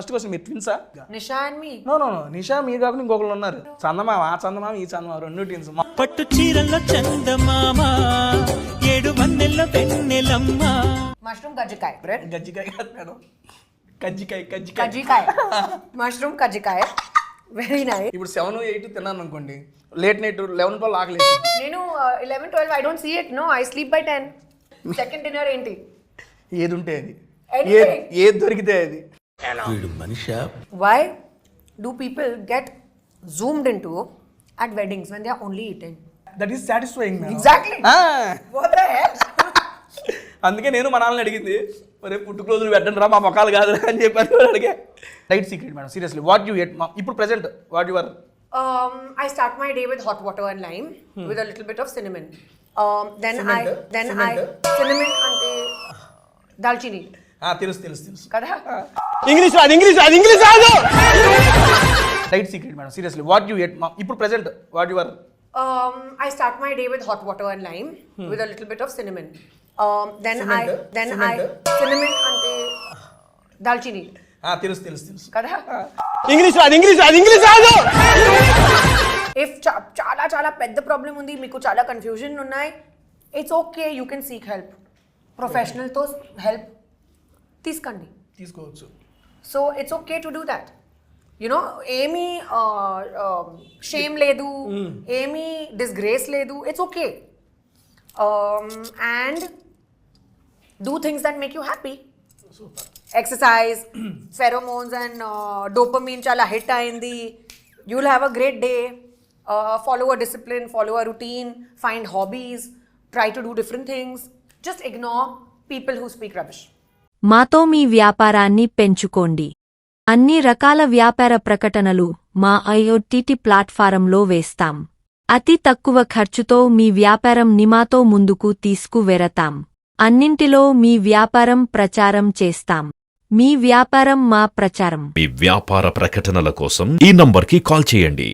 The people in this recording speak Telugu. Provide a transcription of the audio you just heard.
ఫస్ట్ క్వశ్చన్ మీరు ట్విన్సా? Nisha and me. No no no, Nisha మీరు కాకుండా ఇంకొకరు ఉన్నారు. చందమామ, ఆ చందమామ ఈ చందమామ, రెండు ట్విన్స్. పట్టు చీరల్లో చందమామ, 7 వన్నెల వెన్నెలమ్మ. మష్రూమ్ కజ్జికాయ బ్రెడ్. గజ్జికాయ కాదు మేడం, కజ్జికాయ కజ్జికాయ కజ్జికాయ మష్రూమ్ కజ్జికాయ వెరీ నైస్. ఇప్పుడు 7, 8 తిన్నాను అనుకోండి, లేట్ నైట్ 11, 12 ఆకలి. నేను 11, 12 I don't see it. No, I sleep by 10. Second dinner ఏంటి? ఏది ఉంటే అది, Anything. ఏది దొరికితే అది. వీడు మనిషా? Why do people get zoomed into at weddings when they are only eating? That is satisfying. Exactly. What the hell? అందుకే నేను మా నాన్నని అడిగింది, మరి పుట్టుకు రోజులు పెట్టండి రా, మా మొక్కలు కాదు అని చెప్పాను. అడిగే diet secret madam, seriously what you eat ఇప్పుడు present, what your? I start my day with hot water and lime with a little bit of cinnamon. Then Cement? I cinnamon ante dalchini తెలుసు తెలుసు తెలుసు. kada. ఇంగ్లీష్ రాదు. Diet secret madam, seriously what you eat ఇప్పుడు present, what your? I start my day with hot water and lime with a little bit of cinnamon. Then Cement? I cinnamon ante dalchini తెలుసు తెలుసు తెలుసు. kada. ఇంగ్లీష్ రాదు. If చాలా చాలా పెద్ద ప్రాబ్లం ఉంది, మీకు చాలా కన్ఫ్యూజన్ ఉన్నాయి, it's okay, you can seek help. ప్రొఫెషనల్తో హెల్ప్ తీసుకోండి, తీసుకోవచ్చు. So it's okay to do that. You know ఏమీ షేమ్ లేదు, ఏమీ డిస్గ్రేస్ లేదు, it's okay. And do things that make you happy. Exercise, pheromones and dopamine చాలా హిట్ అయింది. You'll have a great day. Follow a discipline, follow a routine, find hobbies, try to do different things. Just ignore people who speak rubbish. మాతో మీ వ్యాపారాన్ని పెంచుకోండి. అన్ని రకాల వ్యాపార ప్రకటనలు మా IoT ప్లాట్ఫారంలో వేస్తాం. అతి తక్కువ ఖర్చుతో మీ వ్యాపారం నిమాతో ముందుకు తీసుకువెరతాం. అన్నింటిలో మీ వ్యాపారం ప్రచారం చేస్తాం. మీ వ్యాపారం మా ప్రచారం. మీ వ్యాపార ప్రకటనల కోసం ఈ నంబర్కి కాల్ చేయండి.